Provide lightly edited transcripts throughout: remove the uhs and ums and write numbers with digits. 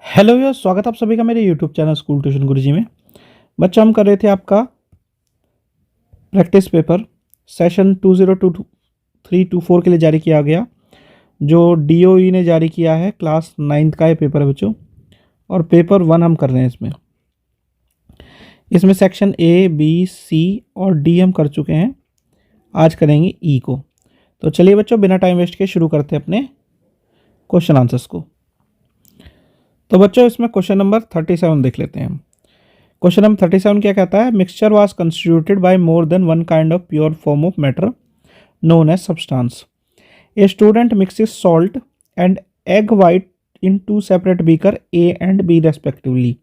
Hello viewers, स्वागत है आप सभी का मेरे यूट्यूब चैनल स्कूल ट्यूशन गुरुजी में। बच्चों, हम कर रहे थे आपका प्रैक्टिस पेपर सेशन 2023-24 के लिए जारी किया गया, जो डीओई ने जारी किया है। क्लास 9th का ये पेपर है बच्चों, और पेपर 1 हम कर रहे हैं। इसमें सेक्शन ए बी सी और डी हम कर चुके हैं। आज करेंगे ई को। तो चलिए बच्चों, बिना टाइम वेस्ट के शुरू करते हैं अपने क्वेश्चन आंसर्स को। तो बच्चों, इसमें क्वेश्चन नंबर 37 देख लेते हैं। क्वेश्चन नंबर 37 क्या कहता है? Mixture was constituted by more than one kind of pure form of matter known as substance. A student mixes salt and egg white in two separate beaker A and B respectively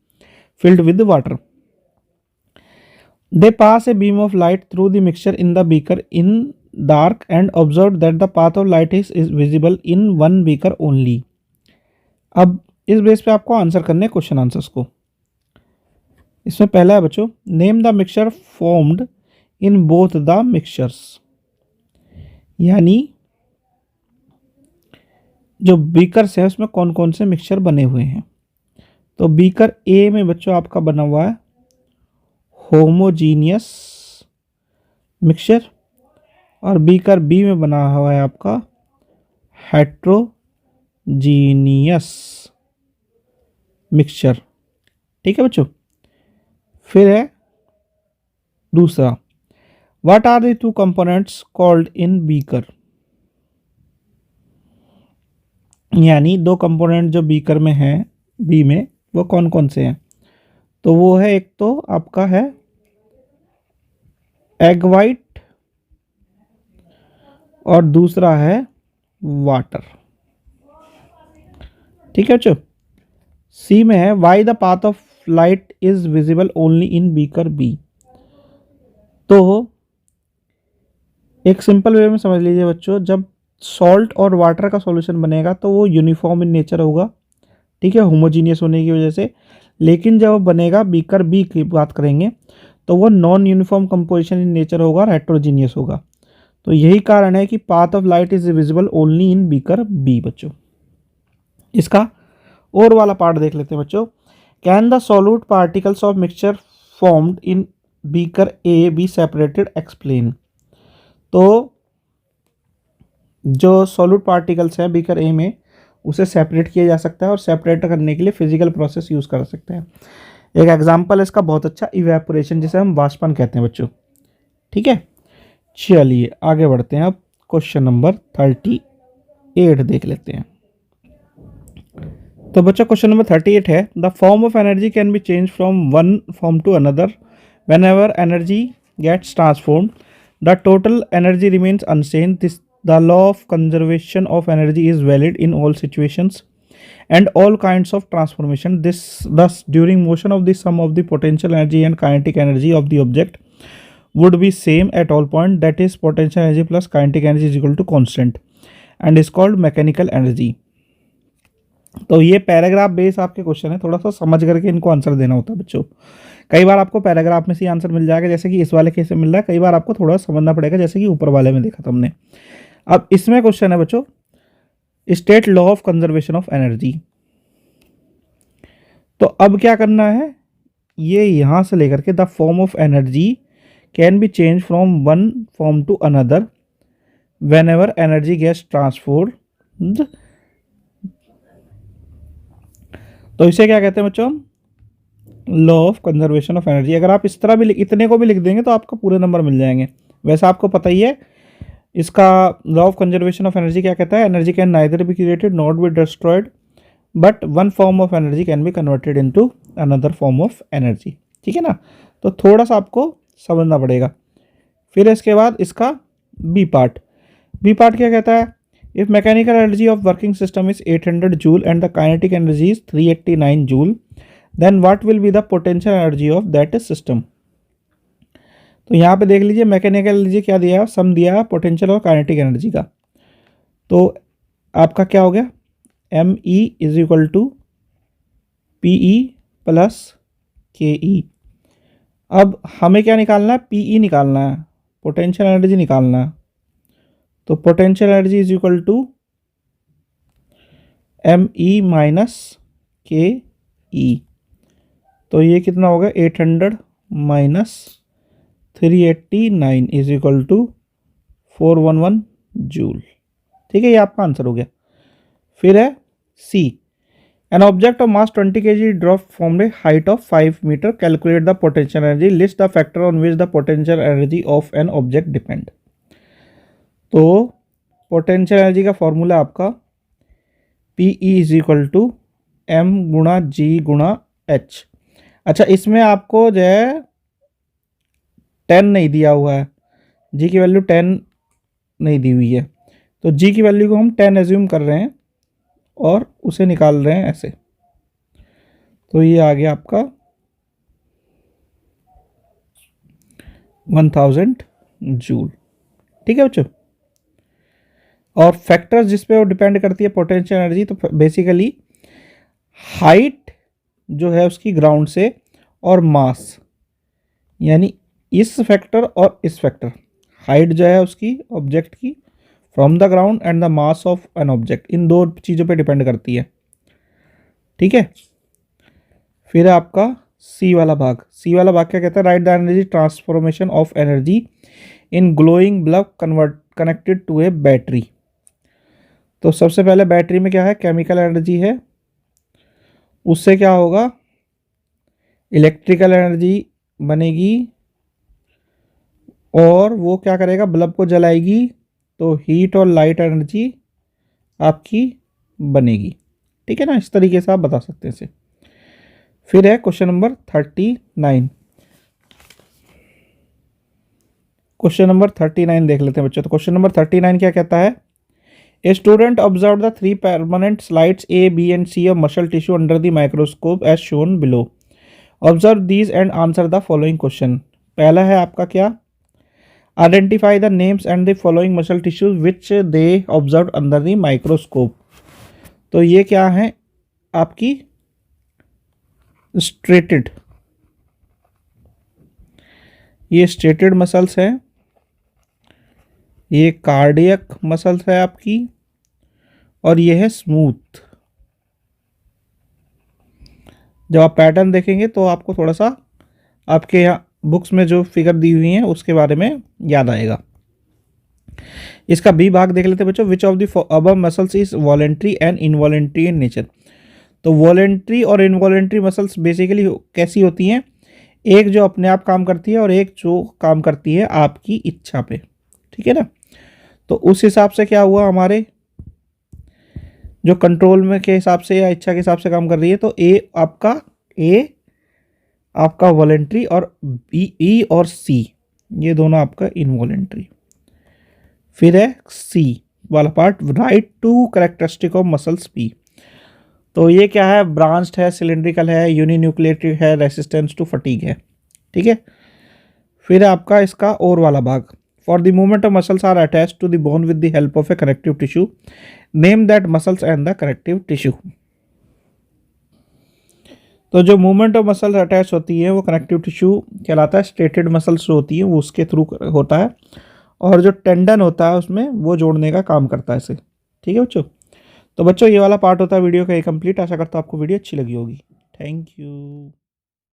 filled with water. They pass a beam of light through the mixture in the beaker in dark and observe that the path of light is visible in one beaker only. अब इस base पे आपको answer करने question answers को। इसमें पहला है बच्चों, name the mixture formed in both the mixtures. यानी जो बीकर्स है उसमें कौन कौन से मिक्सचर बने हुए हैं। तो बीकर ए में बच्चों आपका बना हुआ है होमोजीनियस मिक्सचर, और बीकर बी में बना हुआ है आपका हेट्रोजीनियस मिक्सचर। ठीक है बच्चों। फिर है दूसरा, what are the two components called in beaker. यानी दो कंपोनेंट जो बीकर में हैं बी में, वो कौन कौन से हैं। तो वो है, एक तो आपका है एग वाइट और दूसरा है वाटर। ठीक है बच्चों। सी में है, why the path of light is visible only in beaker B. तो एक सिंपल वे में समझ लीजिए बच्चों, जब सॉल्ट और वाटर का सॉल्यूशन बनेगा तो वो यूनिफॉर्म इन नेचर होगा, ठीक है, होमोजीनियस होने की वजह से। लेकिन जब बनेगा बीकर बी की बात करेंगे तो वो non uniform composition in nature होगा और हेट्रोजीनियस होगा। तो यही कारण है कि path of light is visible only in beaker B बच्चों। इसका और वाला पार्ट देख लेते हैं बच्चों। Can the solute particles of mixture formed in beaker A B separated, explain. तो जो सॉल्यूट पार्टिकल्स हैं बीकर ए में, उसे सेपरेट किया जा सकता है, और सेपरेट करने के लिए फिजिकल प्रोसेस यूज़ कर सकते हैं। एक एग्जांपल है इसका बहुत अच्छा, इवेपोरेशन, जिसे हम वाष्पन कहते हैं बच्चों। ठीक है, चलिए आगे बढ़ते हैं। अब क्वेश्चन नंबर 38 देख लेते हैं। तो बच्चों, क्वेश्चन नंबर 38 है, the form of energy can be change from one form to another whenever energy gets transformed the total energy remains unchanged. This the law of conservation of energy is valid in all situations and all kinds of transformation. Thus during motion of the sum of the potential energy and kinetic energy of the object would be same at all point, that is potential energy plus kinetic energy is equal to constant and is called mechanical energy. तो ये paragraph base आपके question है, थोड़ा सा समझ करके इनको answer देना होता है बच्चों। कई बार आपको पैराग्राफ में से आंसर मिल जाएगा, जैसे कि इस वाले केस में मिल रहा है। कई बार आपको थोड़ा समझना पड़ेगा, जैसे कि ऊपर वाले में देखा था हमने। अब इसमें क्वेश्चन है बच्चों, state law of conservation of energy. तो अब क्या करना है, ये यहां से लेकर के the form of energy can be change from one form to another whenever energy gets transformed. तो इसे क्या कहते हैं बच्चों, law of conservation of energy. अगर आप इस तरह भी इतने को भी लिख देंगे तो आपको पूरे नंबर मिल जाएंगे। वैसे आपको पता ही है इसका law of conservation of energy क्या कहता है, energy can neither be created not be destroyed but one form of energy can be converted into another form of energy. ठीक है ना, तो थोड़ा सा आपको समझना पड़ेगा। फिर इसके बाद इसका बी पार्ट क्या कहता है, if mechanical energy of working system is 800 joule and the kinetic energy is 389 joule, then what will be the potential energy of that system. तो यहाँ पे देख लीजिए, मैकेनिकल एनर्जी क्या दिया है, सम दिया है पोटेंशियल और काइनेटिक एनर्जी का। तो आपका क्या हो गया, M E is equal to P E plus K E. अब हमें क्या निकालना है, पी ई निकालना है, पोटेंशियल एनर्जी निकालना है। तो potential energy is equal to M E minus K E, तो ये कितना होगा 800 माइनस 389 इज इक्वल टू 411 जूल। ठीक है, ये आपका आंसर हो गया। फिर है C, an object of mass 20 kg drop from a height of 5 metre, calculate the potential energy, list the factor on which the potential energy of an object depend. तो potential energy का formula आपका P E is equal to M गुणा g गुणा H. अच्छा, इसमें आपको जो है 10 नहीं दिया हुआ है, जी की वैल्यू 10 नहीं दी हुई है, तो जी की वैल्यू को हम 10 एज्यूम कर रहे हैं और उसे निकाल रहे हैं ऐसे। तो ये आ गया आपका 1000 जूल। ठीक है बच्चों, और फैक्टर्स जिस पे वो डिपेंड करती है पोटेंशियल एनर्जी, तो बेसिकली हाइट जो है उसकी ग्राउंड से, और मास, यानी इस फैक्टर और इस फैक्टर, हाइट जो है उसकी ऑब्जेक्ट की from the ground and the mass of an object, इन दो चीज़ों पे डिपेंड करती है। ठीक है, फिर आपका सी वाला भाग। सी वाला भाग क्या कहता है, write the energy transformation of energy in glowing bulb connected to a battery. तो सबसे पहले बैटरी में क्या है, केमिकल एनर्जी है, उससे क्या होगा, इलेक्ट्रिकल एनर्जी बनेगी, और वो क्या करेगा, बल्ब को जलाएगी, तो हीट और लाइट एनर्जी आपकी बनेगी। ठीक है ना, इस तरीके से आप बता सकते हैं इसे। फिर है क्वेश्चन नंबर 39। क्वेश्चन नंबर 39 देख लेते हैं बच्चों। तो क्वेश्चन नंबर 39 क्या कहता है, a student observe the 3 permanent slides A B and C of muscle tissue under the microscope as shown below, observe these and answer the following question. पहला है आपका क्या, identify the names and the following muscle tissues which they observe under the microscope. तो ये क्या है आपकी striated, ये स्ट्रेटेड मसल्स हैं, ये कार्डियक मसल्स है आपकी, और ये है स्मूथ। जब आप पैटर्न देखेंगे तो आपको थोड़ा सा आपके यहाँ बुक्स में जो फिगर दी हुई हैं उसके बारे में याद आएगा। इसका बी भाग देख लेते हैं बच्चों, which of the above muscles is voluntary and involuntary in nature. तो वॉलेंट्री और इनवॉलेंट्री मसल्स बेसिकली कैसी होती हैं, एक जो अपने आप काम करती है और एक जो काम करती है आपकी इच्छा पे। ठीक है ना, तो उस हिसाब से क्या हुआ, हमारे जो कंट्रोल में के हिसाब से या इच्छा के हिसाब से काम कर रही है, तो ए आपका वॉलेंट्री और ई और सी ये दोनों आपका इनवॉलेंट्री। फिर है सी वाला part, write two characteristic of muscles P. तो ये क्या है, ब्रांच्ड है, सिलेंड्रिकल है, यूनिन्यूक्लिएटेड है, रेसिस्टेंस टू फटीग है। ठीक है, फिर आपका इसका और वाला भाग, for the movement of muscles are attached to the bone with the help of a connective tissue, name that muscles and the connective tissue. तो जो मूवमेंट ऑफ मसल्स अटैच होती है वो कनेक्टिव टिश्यू कहलाता है, स्ट्रेटेड मसल्स जो होती है वो उसके थ्रू होता है, और जो टेंडन होता है उसमें वो जोड़ने का काम करता है इसे। ठीक है बच्चों, तो बच्चों ये वाला पार्ट होता है वीडियो का ये कंप्लीट। आशा करता हूँ आपको वीडियो अच्छी लगी होगी। Thank you.